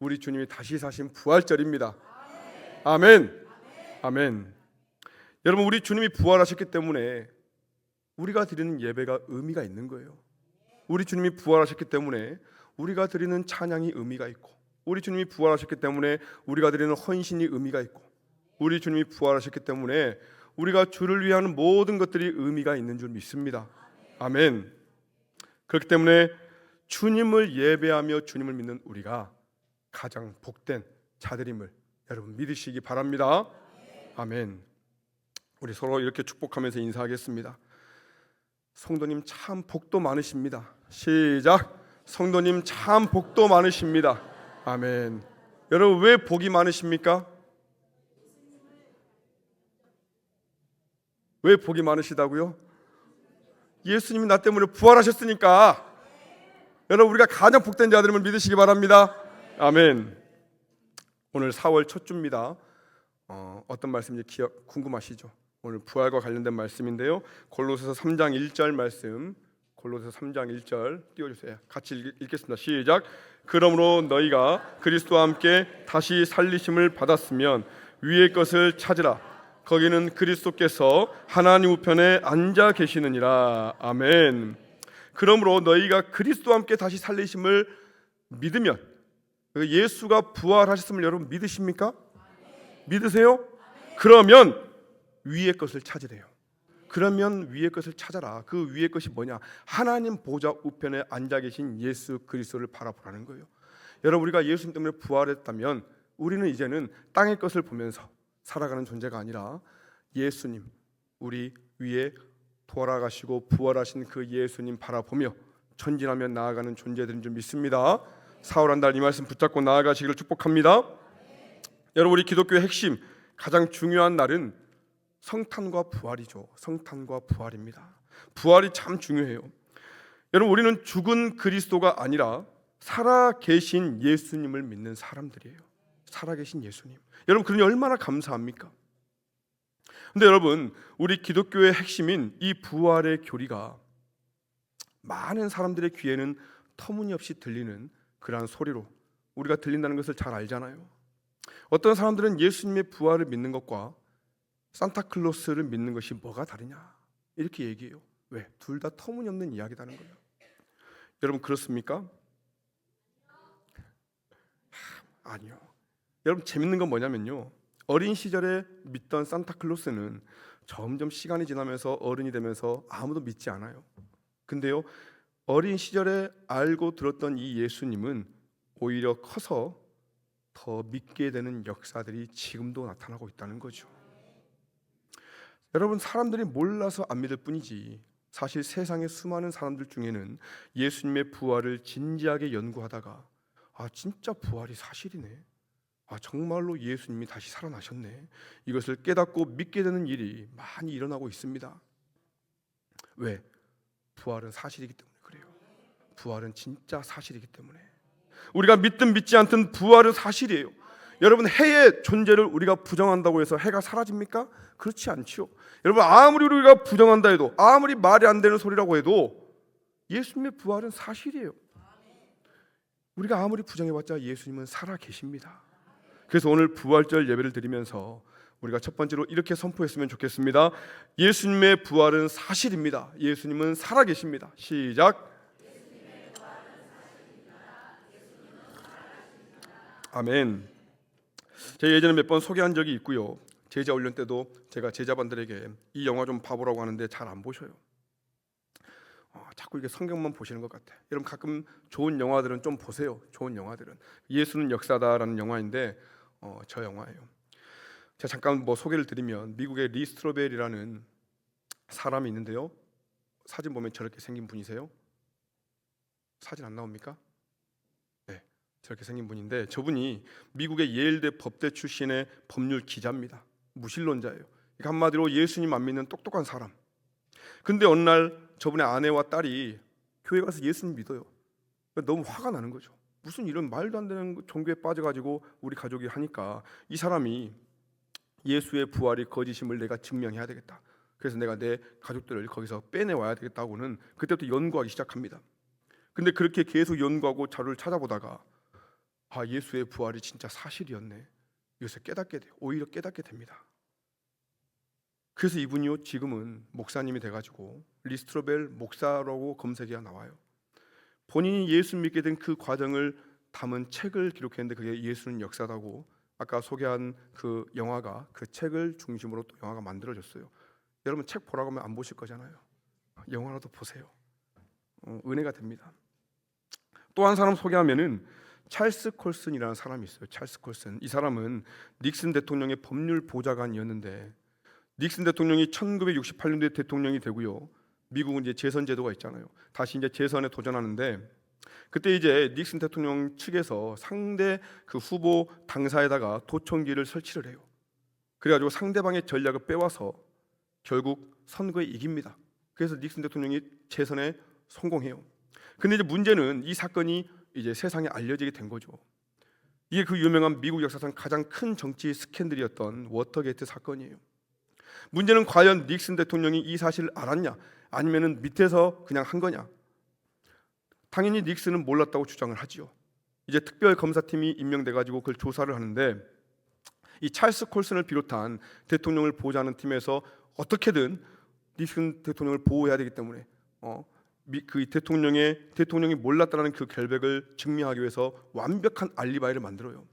우리 주님이 다시 사신 부활절입니다. 아멘. 아멘. 여러분, 우리 주님이 부활하셨기 때문에 우리가 드리는 예배가 의미가 있는 거예요. 우리 주님이 부활하셨기 때문에 우리가 드리는 찬양이 의미가 있고, 우리 주님이 부활하셨기 때문에 우리가 드리는 헌신이 의미가 있고, 우리 주님이 부활하셨기 때문에 우리가 주를 위한 모든 것들이 의미가 있는 줄 믿습니다. 아멘. 그렇기 때문에 주님을 예배하며 주님을 믿는 우리가 가장 복된 자들임을 여러분 믿으시기 바랍니다. 아멘. 우리 서로 이렇게 축복하면서 인사하겠습니다. 성도님 참 복도 많으십니다. 시작. 성도님 참 복도 많으십니다. 아멘. 여러분, 왜 복이 많으십니까? 왜 복이 많으시다고요? 예수님이 나 때문에 부활하셨으니까. 여러분, 우리가 가장 복된 자들임을 믿으시기 바랍니다. 아멘. 오늘 4월 첫 주입니다. 어떤 말씀인지 궁금하시죠? 오늘 부활과 관련된 말씀인데요. 골로새서 3장 1절 말씀, 골로새서 3장 1절 띄워주세요. 같이 읽겠습니다. 시작. 그러므로 너희가 그리스도와 함께 다시 살리심을 받았으면 위의 것을 찾으라. 거기는 그리스도께서 하나님 우편에 앉아 계시느니라. 아멘. 그러므로 너희가 그리스도와 함께 다시 살리심을 믿으면, 예수가 부활하셨음을 여러분 믿으십니까? 믿으세요? 그러면 위의 것을 찾으래요. 그러면 위의 것을 찾아라. 그 위의 것이 뭐냐? 하나님 보좌 우편에 앉아 계신 예수 그리스도를 바라보라는 거예요. 여러분, 우리가 예수님 때문에 부활했다면 우리는 이제는 땅의 것을 보면서 살아가는 존재가 아니라 예수님, 우리 위에 돌아가시고 부활하신 그 예수님 바라보며 전진하며 나아가는 존재들인 줄 믿습니다. 사흘 한 달 이 말씀 붙잡고 나아가시기를 축복합니다. 여러분, 우리 기독교의 핵심, 가장 중요한 날은 성탄과 부활이죠. 성탄과 부활입니다. 부활이 참 중요해요. 여러분, 우리는 죽은 그리스도가 아니라 살아계신 예수님을 믿는 사람들이에요. 살아계신 예수님. 여러분, 그러니 얼마나 감사합니까? 근데 여러분, 우리 기독교의 핵심인 이 부활의 교리가 많은 사람들의 귀에는 터무니없이 들리는 그러한 소리로 우리가 들린다는 것을 잘 알잖아요. 어떤 사람들은 예수님의 부활을 믿는 것과 산타클로스를 믿는 것이 뭐가 다르냐 이렇게 얘기해요. 왜? 둘 다 터무니없는 이야기라는 거예요. 여러분, 그렇습니까? 아니요. 여러분, 재밌는 건 뭐냐면요, 어린 시절에 믿던 산타클로스는 점점 시간이 지나면서 어른이 되면서 아무도 믿지 않아요. 근데요, 어린 시절에 알고 들었던 이 예수님은 오히려 커서 더 믿게 되는 역사들이 지금도 나타나고 있다는 거죠. 여러분, 사람들이 몰라서 안 믿을 뿐이지 사실 세상의 수많은 사람들 중에는 예수님의 부활을 진지하게 연구하다가 진짜 부활이 사실이네, 정말로 예수님이 다시 살아나셨네, 이것을 깨닫고 믿게 되는 일이 많이 일어나고 있습니다. 왜? 부활은 사실이기 때문에 그래요. 부활은 진짜 사실이기 때문에. 우리가 믿든 믿지 않든 부활은 사실이에요. 여러분, 해의 존재를 우리가 부정한다고 해서 해가 사라집니까? 그렇지 않죠. 여러분, 아무리 우리가 부정한다 해도, 아무리 말이 안 되는 소리라고 해도 예수님의 부활은 사실이에요. 우리가 아무리 부정해봤자 예수님은 살아 계십니다. 그래서 오늘 부활절 예배를 드리면서 우리가 첫 번째로 이렇게 선포했으면 좋겠습니다. 예수님의 부활은 사실입니다. 예수님은 살아 계십니다. 시작. 아멘. 제가 예전에 몇 번 소개한 적이 있고요. 제자 훈련 때도 제가 제자반들에게 이 영화 좀 봐보라고 하는데 잘 안 보셔요. 자꾸 이게 성경만 보시는 것 같아요. 여러분, 가끔 좋은 영화들은 좀 보세요. 좋은 영화들은. 예수는 역사다라는 영화인데 저 영화예요. 제가 잠깐 소개를 드리면, 미국의 리 스트로벨이라는 사람이 있는데요. 사진 보면 저렇게 생긴 분이세요. 사진 안 나옵니까? 네, 저렇게 생긴 분인데, 저분이 미국의 예일대 법대 출신의 법률 기자입니다. 무신론자예요. 한마디로 예수님 안 믿는 똑똑한 사람. 근데 어느 날 저분의 아내와 딸이 교회 가서 예수님 믿어요. 너무 화가 나는 거죠. 무슨 이런 말도 안 되는 종교에 빠져가지고 우리 가족이 하니까 이 사람이 예수의 부활이 거짓임을 내가 증명해야 되겠다. 그래서 내가 내 가족들을 거기서 빼내와야 되겠다고는 그때부터 연구하기 시작합니다. 근데 그렇게 계속 연구하고 자료를 찾아보다가 예수의 부활이 진짜 사실이었네. 이것을 깨닫게 돼요. 오히려 깨닫게 됩니다. 그래서 이분이요 지금은 목사님이 돼가지고 리스트로벨 목사라고 검색해야 나와요. 본인이 예수 믿게 된 그 과정을 담은 책을 기록했는데 그게 예수는 역사다고 아까 소개한 그 영화가 그 책을 중심으로 또 영화가 만들어졌어요. 여러분 책 보라고 하면 안 보실 거잖아요. 영화라도 보세요. 은혜가 됩니다. 또 한 사람 소개하면은 찰스 콜슨이라는 사람이 있어요. 찰스 콜슨. 이 사람은 닉슨 대통령의 법률 보좌관이었는데 닉슨 대통령이 1968년도에 대통령이 되고요. 미국은 이제 재선 제도가 있잖아요. 다시 이제 재선에 도전하는데 그때 이제 닉슨 대통령 측에서 상대 그 후보 당사에다가 도청기를 설치를 해요. 그래가지고 상대방의 전략을 빼와서 결국 선거에 이깁니다. 그래서 닉슨 대통령이 재선에 성공해요. 근데 이제 문제는 이 사건이 이제 세상에 알려지게 된 거죠. 이게 그 유명한 미국 역사상 가장 큰 정치 스캔들이었던 워터게이트 사건이에요. 문제는 과연 닉슨 대통령이 이 사실을 알았냐, 아니면은 밑에서 그냥 한 거냐? 당연히 닉슨은 몰랐다고 주장을 하지요. 이제 특별 검사팀이 임명돼 가지고 그걸 조사를 하는데 이 찰스 콜슨을 비롯한 대통령을 보호하는 팀에서 어떻게든 닉슨 대통령을 보호해야 되기 때문에 그 대통령이 몰랐다는 그 결백을 증명하기 위해서 완벽한 알리바이를 만들어요.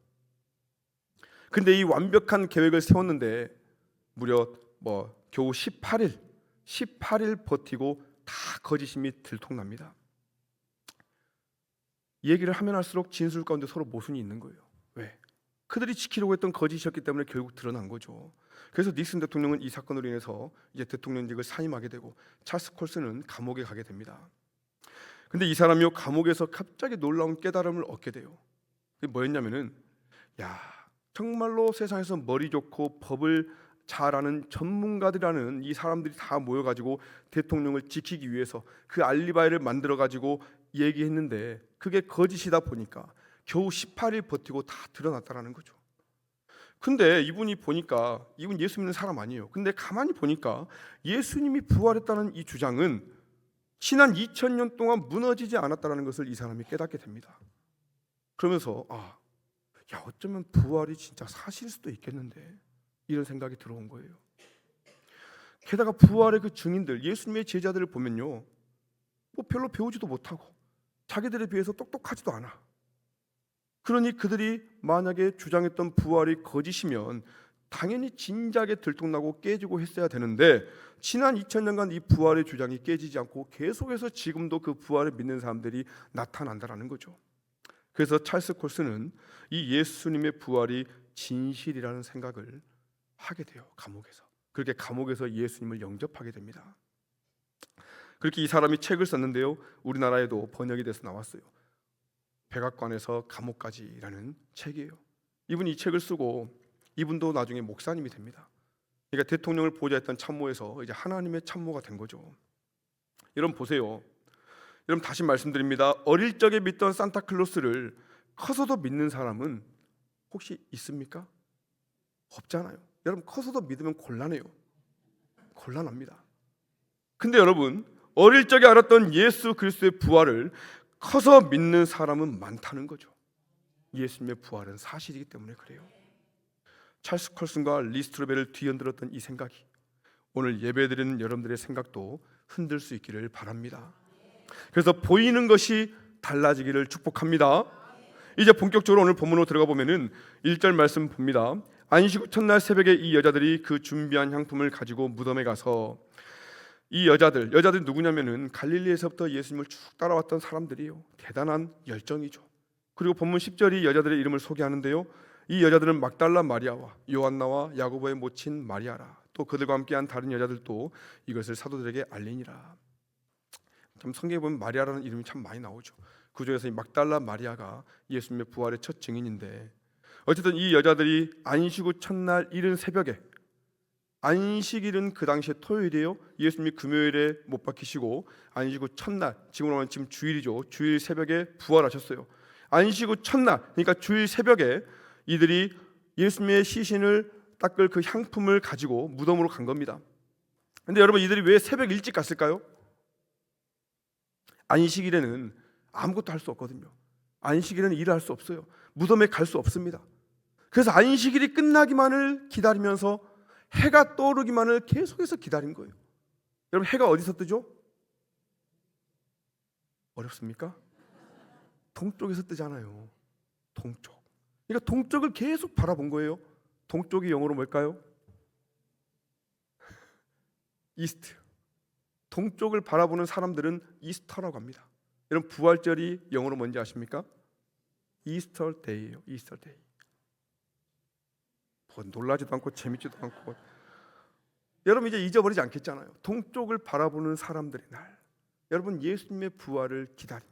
근데 이 완벽한 계획을 세웠는데 무려 겨우 18일 버티고 다 거짓임이 들통납니다. 얘기를 하면 할수록 진술 가운데 서로 모순이 있는 거예요. 왜? 그들이 지키려고 했던 거짓이었기 때문에 결국 드러난 거죠. 그래서 닉슨 대통령은 이 사건으로 인해서 이제 대통령직을 사임하게 되고 찰스 콜슨은 감옥에 가게 됩니다. 근데 이 사람이요 감옥에서 갑자기 놀라운 깨달음을 얻게 돼요. 그게 뭐였냐면은 정말로 세상에서 머리 좋고 법을 잘 아는 전문가들이라는 이 사람들이 다 모여가지고 대통령을 지키기 위해서 그 알리바이를 만들어가지고 얘기했는데 그게 거짓이다 보니까 겨우 18일 버티고 다 드러났다라는 거죠. 근데 이분이 보니까 이분 예수 믿는 사람 아니에요. 근데 가만히 보니까 예수님이 부활했다는 이 주장은 지난 2000년 동안 무너지지 않았다는 것을 이 사람이 깨닫게 됩니다. 그러면서 어쩌면 부활이 진짜 사실일 수도 있겠는데 이런 생각이 들어온 거예요. 게다가 부활의 그 증인들, 예수님의 제자들을 보면요 별로 배우지도 못하고 자기들에 비해서 똑똑하지도 않아. 그러니 그들이 만약에 주장했던 부활이 거짓이면 당연히 진작에 들통나고 깨지고 했어야 되는데 지난 2000년간 이 부활의 주장이 깨지지 않고 계속해서 지금도 그 부활을 믿는 사람들이 나타난다라는 거죠. 그래서 찰스 콜슨은 이 예수님의 부활이 진실이라는 생각을 하게 돼요. 감옥에서. 그렇게 감옥에서 예수님을 영접하게 됩니다. 그렇게 이 사람이 책을 썼는데요 우리나라에도 번역이 돼서 나왔어요. 백악관에서 감옥까지라는 책이에요. 이분이 이 책을 쓰고 이분도 나중에 목사님이 됩니다. 그러니까 대통령을 보좌했던 참모에서 이제 하나님의 참모가 된 거죠. 여러분 보세요. 여러분 다시 말씀드립니다. 어릴 적에 믿던 산타클로스를 커서도 믿는 사람은 혹시 있습니까? 없잖아요. 여러분 커서도 믿으면 곤란해요. 곤란합니다. 근데 여러분 어릴 적에 알았던 예수 그리스도의 부활을 커서 믿는 사람은 많다는 거죠. 예수님의 부활은 사실이기 때문에 그래요. 찰스 콜슨과 리스트로벨을 뒤흔들었던 이 생각이 오늘 예배드리는 여러분들의 생각도 흔들 수 있기를 바랍니다. 그래서 보이는 것이 달라지기를 축복합니다. 이제 본격적으로 오늘 본문으로 들어가 보면은 1절 말씀 봅니다. 안식 후 첫날 새벽에 이 여자들이 그 준비한 향품을 가지고 무덤에 가서 이 여자들이 누구냐면은 갈릴리에서부터 예수님을 쭉 따라왔던 사람들이에요. 대단한 열정이죠. 그리고 본문 10절이 여자들의 이름을 소개하는데요. 이 여자들은 막달라 마리아와 요한나와 야고보의 모친 마리아라. 또 그들과 함께한 다른 여자들도 이것을 사도들에게 알리니라. 참 성경에 보면 마리아라는 이름이 참 많이 나오죠. 그 중에서 이 막달라 마리아가 예수님의 부활의 첫 증인인데 어쨌든 이 여자들이 안식 후 첫날 이른 새벽에 안식일은 그 당시에 토요일이에요. 예수님이 금요일에 못 박히시고 안식 후 첫날, 지금으로 말하면 지금 주일이죠. 주일 새벽에 부활하셨어요. 안식 후 첫날, 그러니까 주일 새벽에 이들이 예수님의 시신을 닦을 그 향품을 가지고 무덤으로 간 겁니다. 근데 여러분 이들이 왜 새벽 일찍 갔을까요? 안식일에는 아무것도 할 수 없거든요. 안식일에는 일을 할 수 없어요. 무덤에 갈 수 없습니다. 그래서 안식일이 끝나기만을 기다리면서 해가 떠오르기만을 계속해서 기다린 거예요. 여러분, 해가 어디서 뜨죠? 어렵습니까? 동쪽에서 뜨잖아요. 동쪽. 그러니까 동쪽을 계속 바라본 거예요. 동쪽이 영어로 뭘까요? 이스트. 동쪽을 바라보는 사람들은 이스터라고 합니다. 여러분, 부활절이 영어로 뭔지 아십니까? 이스터 데이예요. 이스터 데이. 뭐 놀라지도 않고 재밌지도 않고. 여러분, 이제 잊어버리지 않겠잖아요. 동쪽을 바라보는 사람들의 날. 여러분, 예수님의 부활을 기다리며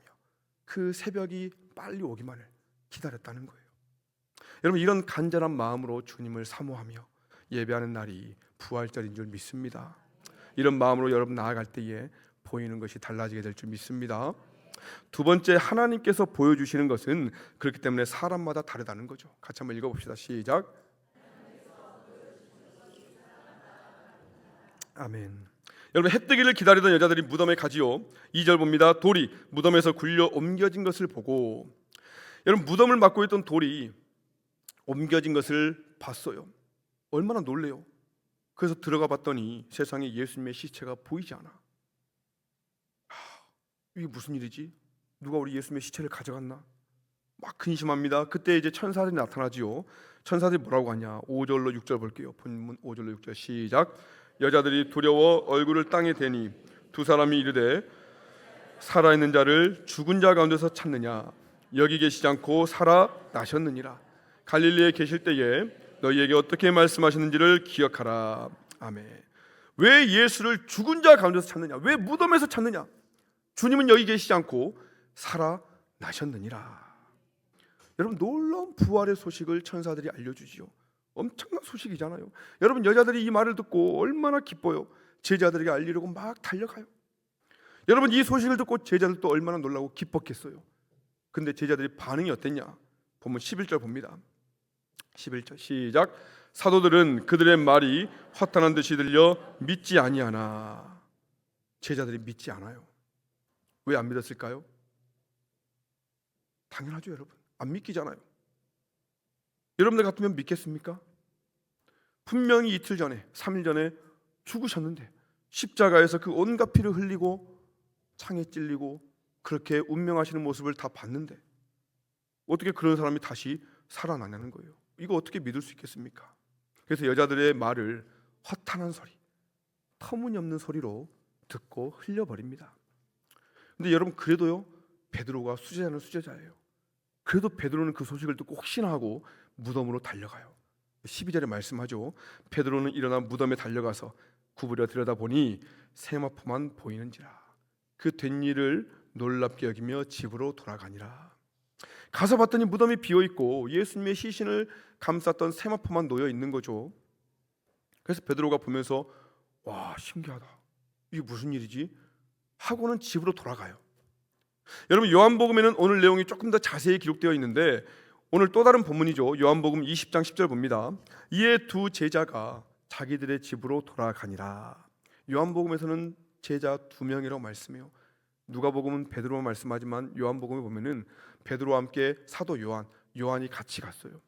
그 새벽이 빨리 오기만을 기다렸다는 거예요. 여러분, 이런 간절한 마음으로 주님을 사모하며 예배하는 날이 부활절인 줄 믿습니다. 이런 마음으로 여러분 나아갈 때에 보이는 것이 달라지게 될 줄 믿습니다. 두 번째, 하나님께서 보여주시는 것은 그렇기 때문에 사람마다 다르다는 거죠. 같이 한번 읽어봅시다. 시작. 아멘. 여러분, 해 뜨기를 기다리던 여자들이 무덤에 가지요. 2절 봅니다. 돌이 무덤에서 굴려 옮겨진 것을 보고, 여러분, 무덤을 막고 있던 돌이 옮겨진 것을 봤어요. 얼마나 놀래요. 그래서 들어가 봤더니 세상에 예수님의 시체가 보이지 않아. 이게 무슨 일이지? 누가 우리 예수님의 시체를 가져갔나? 막 근심합니다. 그때 이제 천사들이 나타나지요. 천사들이 뭐라고 하냐? 5절로 6절 볼게요. 본문 5절로 6절 시작. 여자들이 두려워 얼굴을 땅에 대니 두 사람이 이르되 살아있는 자를 죽은 자 가운데서 찾느냐? 여기 계시지 않고 살아나셨느니라. 갈릴리에 계실 때에 너희에게 어떻게 말씀하시는지를 기억하라. 아멘. 왜 예수를 죽은 자 가운데서 찾느냐? 왜 무덤에서 찾느냐? 주님은 여기 계시지 않고 살아나셨느니라. 여러분, 놀라운 부활의 소식을 천사들이 알려주지요. 엄청난 소식이잖아요. 여러분, 여자들이 이 말을 듣고 얼마나 기뻐요. 제자들에게 알리려고 막 달려가요. 여러분, 이 소식을 듣고 제자들도 얼마나 놀라고 기뻤겠어요. 근데 제자들이 반응이 어땠냐? 보면 11절 봅니다. 11절 시작. 사도들은 그들의 말이 허탄한 듯이 들려 믿지 아니하나. 제자들이 믿지 않아요. 왜 안 믿었을까요? 당연하죠. 여러분, 안 믿기잖아요. 여러분들 같으면 믿겠습니까? 분명히 이틀 전에, 3일 전에 죽으셨는데 십자가에서 그 온갖 피를 흘리고 창에 찔리고 그렇게 운명하시는 모습을 다 봤는데 어떻게 그런 사람이 다시 살아나냐는 거예요. 이거 어떻게 믿을 수 있겠습니까? 그래서 여자들의 말을 허탄한 소리, 터무니없는 소리로 듣고 흘려버립니다. 근데 여러분, 그래도요, 베드로가 수제자는 수제자예요. 그래도 베드로는 그 소식을 듣고 혹시나 하고 무덤으로 달려가요. 12절에 말씀하죠. 베드로는 일어나 무덤에 달려가서 구부려 들여다보니 세마포만 보이는지라. 그 된 일을 놀랍게 여기며 집으로 돌아가니라. 가서 봤더니 무덤이 비어있고 예수님의 시신을 감쌌던 세마포만 놓여 있는 거죠. 그래서 베드로가 보면서 와, 신기하다, 이게 무슨 일이지? 하고는 집으로 돌아가요. 여러분, 요한복음에는 오늘 내용이 조금 더 자세히 기록되어 있는데 오늘 또 다른 본문이죠. 요한복음 20장 10절 봅니다. 이에 두 제자가 자기들의 집으로 돌아가니라. 요한복음에서는 제자 2명이라고 말씀해요. 누가복음은 베드로만 말씀하지만 요한복음에 보면은 베드로와 함께 사도 요한이 같이 갔어요.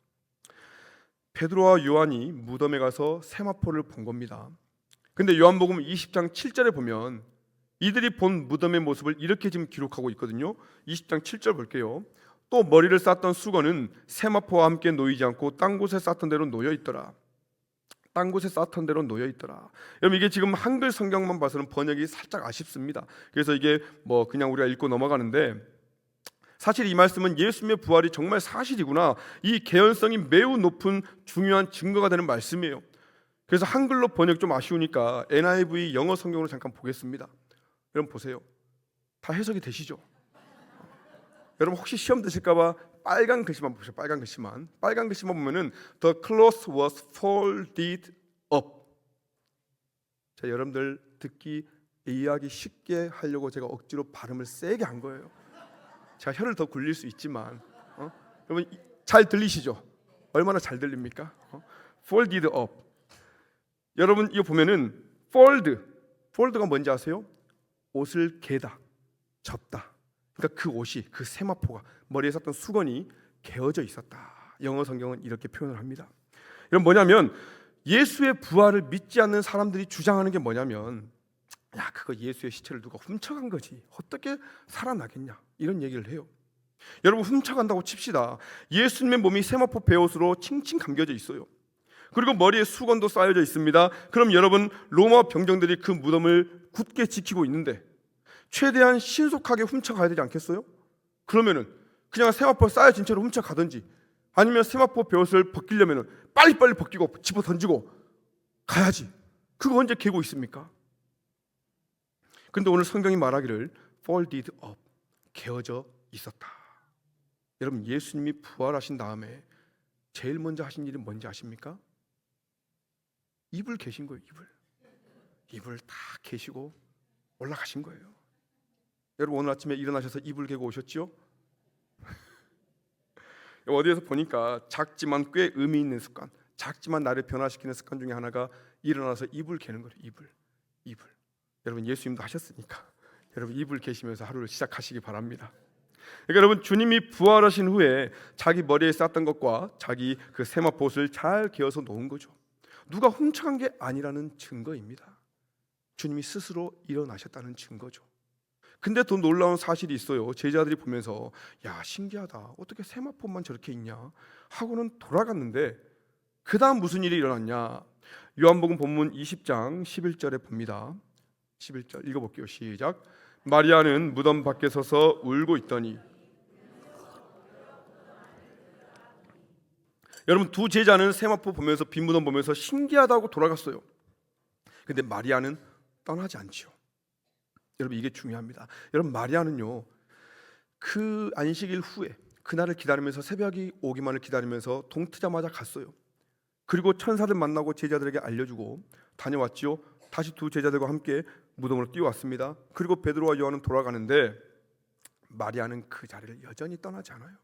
베드로와 요한이 무덤에 가서 세마포를 본 겁니다. 근데 요한복음 20장 7절에 보면 이들이 본 무덤의 모습을 이렇게 지금 기록하고 있거든요. 20장 7절 볼게요. 또 머리를 쌌던 수건은 세마포와 함께 놓이지 않고 딴 곳에 쌌던 대로 놓여 있더라. 딴 곳에 쌌던 대로 놓여 있더라. 여러분, 이게 지금 한글 성경만 봐서는 번역이 살짝 아쉽습니다. 그래서 이게 뭐 그냥 우리가 읽고 넘어가는데 사실 이 말씀은 예수님의 부활이 정말 사실이구나, 이 개연성이 매우 높은 중요한 증거가 되는 말씀이에요. 그래서 한글로 번역 좀 아쉬우니까 NIV 영어 성경으로 잠깐 보겠습니다. 여러분 보세요. 다 해석이 되시죠? 여러분, 혹시 시험 드실까봐 빨간 글씨만 보세요. 빨간 글씨만 보면은 The cloth was folded up. 자, 여러분들 듣기 이해하기 쉽게 하려고 제가 억지로 발음을 세게 한 거예요. 제가 혀를 더 굴릴 수 있지만 여러분 잘 들리시죠? 얼마나 잘 들립니까? Folded up. 여러분 이거 보면은 fold가 뭔지 아세요? 옷을 개다, 접다. 그러니까 그 옷이, 그 세마포가, 머리에 쌌던 수건이 개어져 있었다. 영어 성경은 이렇게 표현을 합니다. 이건 뭐냐면 예수의 부활을 믿지 않는 사람들이 주장하는 게 뭐냐면 야, 그거 예수의 시체를 누가 훔쳐간 거지. 어떻게 살아나겠냐. 이런 얘기를 해요. 여러분, 훔쳐간다고 칩시다. 예수님의 몸이 세마포 베옷으로 칭칭 감겨져 있어요. 그리고 머리에 수건도 쌓여져 있습니다. 그럼 여러분, 로마 병정들이 그 무덤을 굳게 지키고 있는데 최대한 신속하게 훔쳐가야 되지 않겠어요? 그러면은 그냥 세마포 쌓여진 채로 훔쳐가든지 아니면 세마포 베옷을 벗기려면은 빨리빨리 벗기고 집어 던지고 가야지. 그거 언제 개고 있습니까? 근데 오늘 성경이 말하기를 folded up, 개어져 있었다. 여러분, 예수님이 부활하신 다음에 제일 먼저 하신 일이 뭔지 아십니까? 이불 개신 거예요. 이불 다 개시고 올라가신 거예요. 여러분, 오늘 아침에 일어나셔서 이불 개고 오셨죠? 어디에서 보니까 작지만 꽤 의미 있는 습관, 작지만 나를 변화시키는 습관 중에 하나가 일어나서 이불 개는 거예요. 이불. 여러분, 예수님도 하셨으니까 여러분 이불 개시면서 하루를 시작하시기 바랍니다. 그러니까 여러분, 주님이 부활하신 후에 자기 머리에 쌌던 것과 자기 그 세마포옷을 잘 개어서 놓은 거죠. 누가 훔쳐간 게 아니라는 증거입니다. 주님이 스스로 일어나셨다는 증거죠. 근데 더 놀라운 사실이 있어요. 제자들이 보면서 야, 신기하다. 어떻게 세마포만 저렇게 있냐 하고는 돌아갔는데 그 다음 무슨 일이 일어났냐. 요한복음 본문 20장 11절에 봅니다. 11절 읽어볼게요. 시작. 마리아는 무덤 밖에 서서 울고 있더니. 여러분, 두 제자는 세마포 보면서 빈 무덤 보면서 신기하다고 돌아갔어요. 근데 마리아는 떠나지 않지요. 여러분, 이게 중요합니다. 여러분, 마리아는요, 그 안식일 후에 그날을 기다리면서 새벽이 오기만을 기다리면서 동 트자마자 갔어요. 그리고 천사들 만나고 제자들에게 알려주고 다녀왔지요. 다시 두 제자들과 함께 무덤으로 뛰어왔습니다. 그리고 베드로와 요한은 돌아가는데 마리아는 그 자리를 여전히 떠나지 않아요.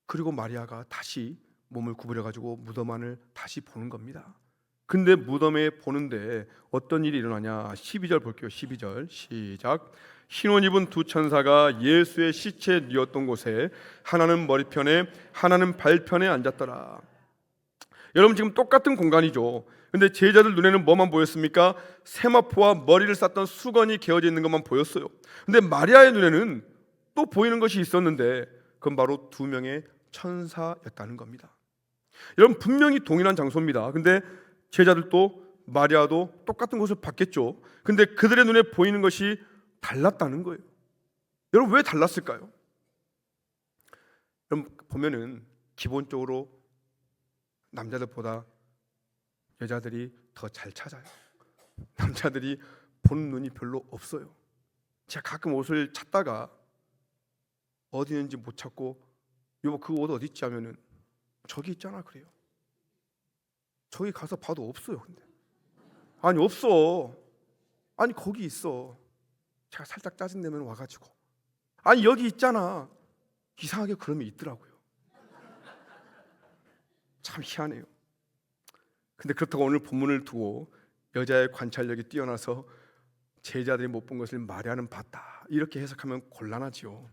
그리고 마리아가 다시 몸을 구부려 가지고 무덤 안을 다시 보는 겁니다. 근데 무덤에 보는데 어떤 일이 일어나냐. 12절 볼게요. 12절 시작. 흰 옷 입은 두 천사가 예수의 시체에 뉘었던 곳에 하나는 머리편에 하나는 발편에 앉았더라. 여러분, 지금 똑같은 공간이죠. 근데 제자들 눈에는 뭐만 보였습니까? 세마포와 머리를 쌌던 수건이 개어져 있는 것만 보였어요. 근데 마리아의 눈에는 또 보이는 것이 있었는데 그건 바로 두 명의 천사였다는 겁니다. 여러분, 분명히 동일한 장소입니다. 근데 제자들도 마리아도 똑같은 것을 봤겠죠. 근데 그들의 눈에 보이는 것이 달랐다는 거예요. 여러분, 왜 달랐을까요? 여러분, 보면은 기본적으로 남자들보다 여자들이 더 잘 찾아요. 남자들이 보는 눈이 별로 없어요. 제가 가끔 옷을 찾다가 어디 있는지 못 찾고 여보, 그 옷 어디 있지 하면은 저기 있잖아 그래요. 저기 가서 봐도 없어요. 근데 아니 없어. 아니 거기 있어. 제가 살짝 짜증내면 와가지고 아니 여기 있잖아. 이상하게 그러면 있더라고요. 참 희한해요. 근데 그렇다고 오늘 본문을 두고 여자의 관찰력이 뛰어나서 제자들이 못 본 것을 마리아는 봤다 이렇게 해석하면 곤란하지요.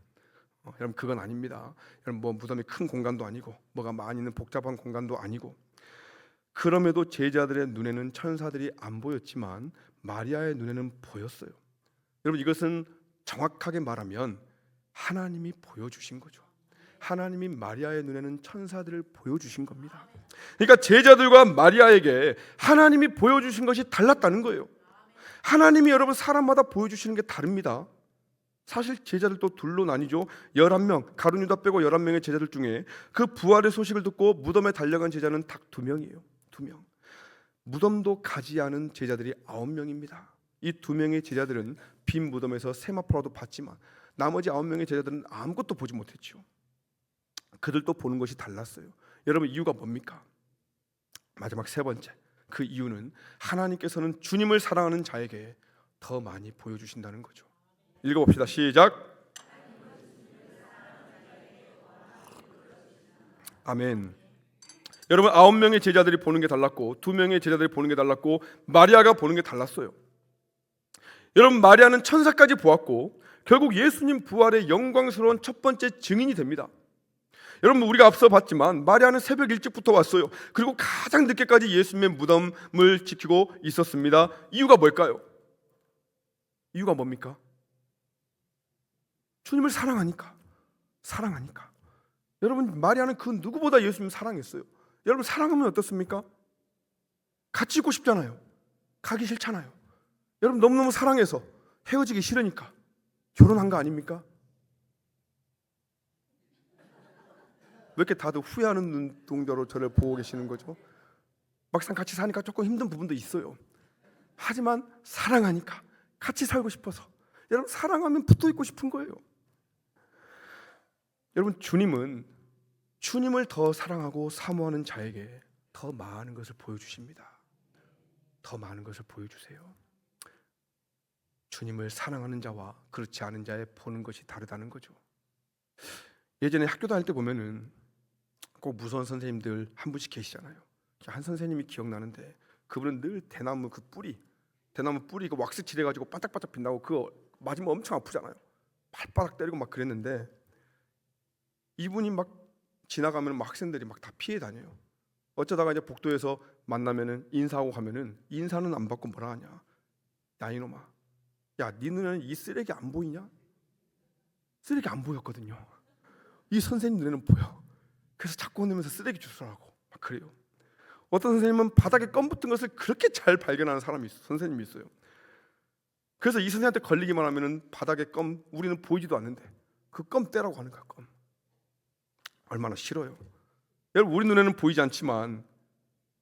여러분, 그건 아닙니다. 여러분, 뭐 무덤이 큰 공간도 아니고 뭐가 많이 있는 복잡한 공간도 아니고 그럼에도 제자들의 눈에는 천사들이 안 보였지만 마리아의 눈에는 보였어요. 여러분, 이것은 정확하게 말하면 하나님이 보여주신 거죠. 하나님이 마리아의 눈에는 천사들을 보여주신 겁니다. 그러니까 제자들과 마리아에게 하나님이 보여주신 것이 달랐다는 거예요. 하나님이 여러분 사람마다 보여주시는 게 다릅니다. 사실 제자들도 둘로 나뉘죠. 11명, 가룟 유다 빼고 11명의 제자들 중에 그 부활의 소식을 듣고 무덤에 달려간 제자는 딱 2명이에요. 2명. 무덤도 가지 않은 제자들이 9명입니다. 이 2명의 제자들은 빈 무덤에서 세마포라도 봤지만 나머지 9명의 제자들은 아무것도 보지 못했죠. 그들도 보는 것이 달랐어요. 여러분, 이유가 뭡니까? 마지막 세 번째, 그 이유는 하나님께서는 주님을 사랑하는 자에게 더 많이 보여주신다는 거죠. 읽어봅시다. 시작. 아멘. 여러분, 9명의 제자들이 보는 게 달랐고 2명의 제자들이 보는 게 달랐고 마리아가 보는 게 달랐어요. 여러분, 마리아는 천사까지 보았고 결국 예수님 부활의 영광스러운 첫 번째 증인이 됩니다. 여러분, 우리가 앞서 봤지만 마리아는 새벽 일찍부터 왔어요. 그리고 가장 늦게까지 예수님의 무덤을 지키고 있었습니다. 이유가 뭘까요? 이유가 뭡니까? 주님을 사랑하니까. 여러분, 마리아는 그 누구보다 예수님을 사랑했어요. 여러분, 사랑하면 어떻습니까? 같이 있고 싶잖아요. 가기 싫잖아요. 여러분, 너무너무 사랑해서 헤어지기 싫으니까 결혼한 거 아닙니까? 왜 이렇게 다들 후회하는 눈동자로 저를 보고 계시는 거죠? 막상 같이 사니까 조금 힘든 부분도 있어요. 하지만 사랑하니까 같이 살고 싶어서. 여러분, 사랑하면 붙어 있고 싶은 거예요. 여러분, 주님을 더 사랑하고 사모하는 자에게 더 많은 것을 보여주십니다. 더 많은 것을 보여주세요. 주님을 사랑하는 자와 그렇지 않은 자의 보는 것이 다르다는 거죠. 예전에 학교 다닐 때 보면은 꼭 무서운 선생님들 한 분씩 계시잖아요. 한 선생님이 기억나는데, 그분은 늘 대나무 뿌리 그 왁스 칠해가지고 반짝반짝 빛나고 그거 맞으면 엄청 아프잖아요. 발바닥 때리고 막 그랬는데, 이분이 막 지나가면 막 학생들이 막 다 피해 다녀요. 어쩌다가 이제 복도에서 만나면은 인사하고 가면은 인사는 안 받고 뭐라 하냐? 야, 이놈아, 야, 네 눈에는 이 쓰레기 안 보이냐? 쓰레기 안 보였거든요. 이 선생님 눈에는 보여. 그래서 자꾸 혼내면서 쓰레기 주스라고 막 그래요. 어떤 선생님은 바닥에 껌 붙은 것을 그렇게 잘 발견하는 선생님이 있어요. 그래서 이 선생님한테 걸리기만 하면은 바닥에 껌, 우리는 보이지도 않는데 그 껌 떼라고 하는 거야. 껌. 얼마나 싫어요. 여러분, 우리 눈에는 보이지 않지만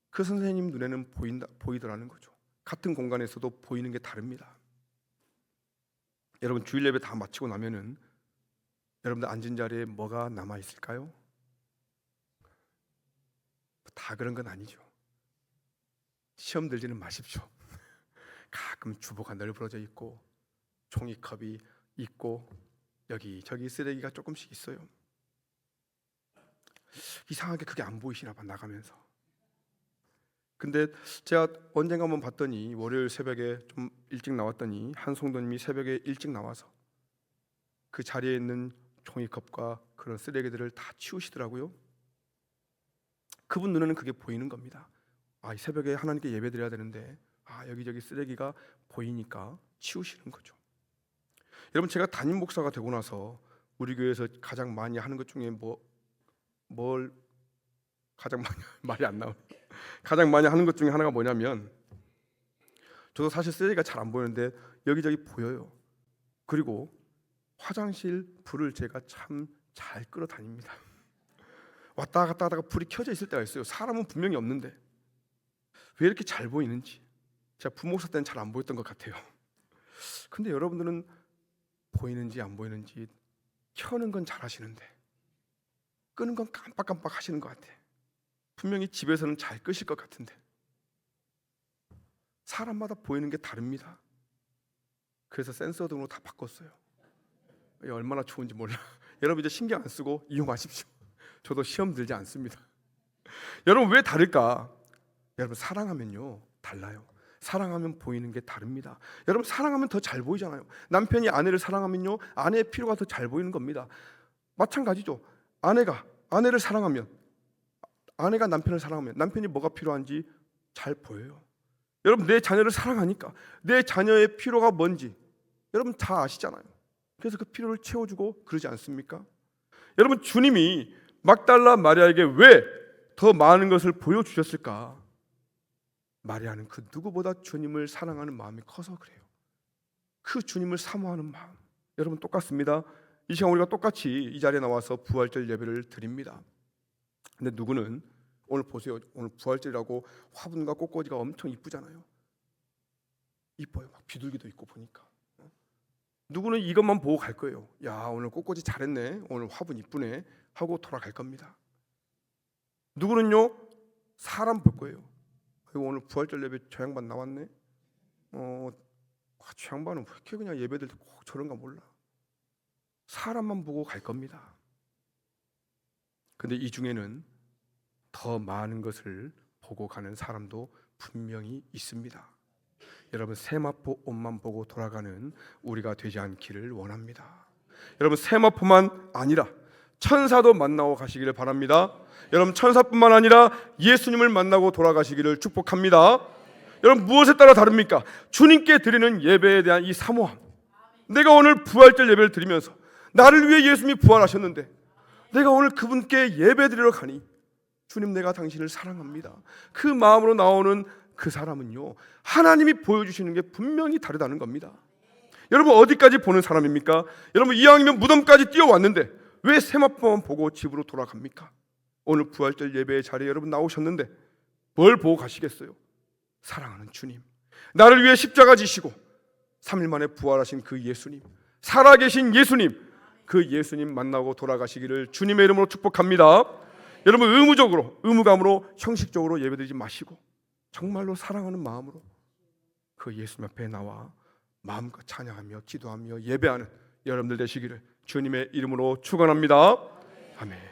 그 선생님 눈에는 보이더라는 거죠. 같은 공간에서도 보이는 게 다릅니다. 여러분, 주일 예배 다 마치고 나면은 여러분들 앉은 자리에 뭐가 남아 있을까요? 다 그런 건 아니죠. 시험 들지는 마십시오. 가끔 주보가 널브러져 있고 종이컵이 있고 여기저기 쓰레기가 조금씩 있어요. 이상하게 그게 안 보이시나 봐, 나가면서. 근데 제가 언젠가 한번 봤더니 월요일 새벽에 좀 일찍 나왔더니 한 성도님이 새벽에 일찍 나와서 그 자리에 있는 종이컵과 그런 쓰레기들을 다 치우시더라고요. 그분 눈에는 그게 보이는 겁니다. 아, 새벽에 하나님께 예배드려야 되는데 여기저기 쓰레기가 보이니까 치우시는 거죠. 여러분, 제가 담임 목사가 되고 나서 우리 교회에서 가장 많이 하는 것 중에 뭘 가장 많이 말이 안 나와요. 가장 많이 하는 것 중에 하나가 뭐냐면, 저도 사실 쓰레기가 잘 안 보이는데 여기저기 보여요. 그리고 화장실 불을 제가 참 잘 끌어다닙니다. 왔다 갔다 하다가 불이 켜져 있을 때가 있어요. 사람은 분명히 없는데 왜 이렇게 잘 보이는지. 제가 부목사 때는 잘 안 보였던 것 같아요. 근데 여러분들은 보이는지 안 보이는지 켜는 건 잘 하시는데 끄는 건 깜빡깜빡 하시는 것 같아. 분명히 집에서는 잘 끄실 것 같은데. 사람마다 보이는 게 다릅니다. 그래서 센서 등으로 다 바꿨어요. 이게 얼마나 좋은지 몰라. 여러분, 이제 신경 안 쓰고 이용하십시오. 저도 시험 들지 않습니다. 여러분, 왜 다를까? 여러분, 사랑하면요 달라요. 사랑하면 보이는 게 다릅니다. 여러분, 사랑하면 더 잘 보이잖아요. 남편이 아내를 사랑하면요 아내의 필요가 더 잘 보이는 겁니다. 마찬가지죠. 아내가 아내를 사랑하면, 아내가 남편을 사랑하면 남편이 뭐가 필요한지 잘 보여요. 여러분, 내 자녀를 사랑하니까 내 자녀의 필요가 뭔지 여러분 다 아시잖아요. 그래서 그 필요를 채워주고 그러지 않습니까? 여러분, 주님이 막달라 마리아에게 왜 더 많은 것을 보여주셨을까? 마리아는 그 누구보다 주님을 사랑하는 마음이 커서 그래요. 그 주님을 사모하는 마음. 여러분, 똑같습니다. 이 시간 우리가 똑같이 이 자리에 나와서 부활절 예배를 드립니다. 근데 누구는 오늘 보세요. 오늘 부활절이라고 화분과 꽃꽂이가 엄청 이쁘잖아요. 이뻐요. 막 비둘기도 있고 보니까. 누구는 이것만 보고 갈 거예요. 야, 오늘 꽃꽂이 잘했네. 오늘 화분 이쁘네 하고 돌아갈 겁니다. 누구는요 사람 볼 거예요. 오늘 부활절 예배 저 양반 나왔네. 저 양반은 왜 이렇게 그냥 예배들 꼭 저런가 몰라. 사람만 보고 갈 겁니다. 근데 이 중에는 더 많은 것을 보고 가는 사람도 분명히 있습니다. 여러분, 세마포 옷만 보고 돌아가는 우리가 되지 않기를 원합니다. 여러분, 세마포만 아니라 천사도 만나고 가시기를 바랍니다. 여러분, 천사뿐만 아니라 예수님을 만나고 돌아가시기를 축복합니다. 여러분, 무엇에 따라 다릅니까? 주님께 드리는 예배에 대한 이 사모함. 내가 오늘 부활절 예배를 드리면서 나를 위해 예수님이 부활하셨는데 내가 오늘 그분께 예배 드리러 가니 주님, 내가 당신을 사랑합니다. 그 마음으로 나오는 그 사람은요, 하나님이 보여주시는 게 분명히 다르다는 겁니다. 여러분, 어디까지 보는 사람입니까? 여러분, 이왕이면 무덤까지 뛰어왔는데 왜 세마포만 보고 집으로 돌아갑니까? 오늘 부활절 예배의 자리에 여러분 나오셨는데 뭘 보고 가시겠어요? 사랑하는 주님, 나를 위해 십자가 지시고 3일 만에 부활하신 그 예수님, 살아계신 예수님, 그 예수님 만나고 돌아가시기를 주님의 이름으로 축복합니다. 여러분, 의무감으로 형식적으로 예배드리지 마시고 정말로 사랑하는 마음으로 그 예수님 앞에 나와 마음껏 찬양하며 기도하며 예배하는 여러분들 되시기를 주님의 이름으로 축원합니다. 아멘.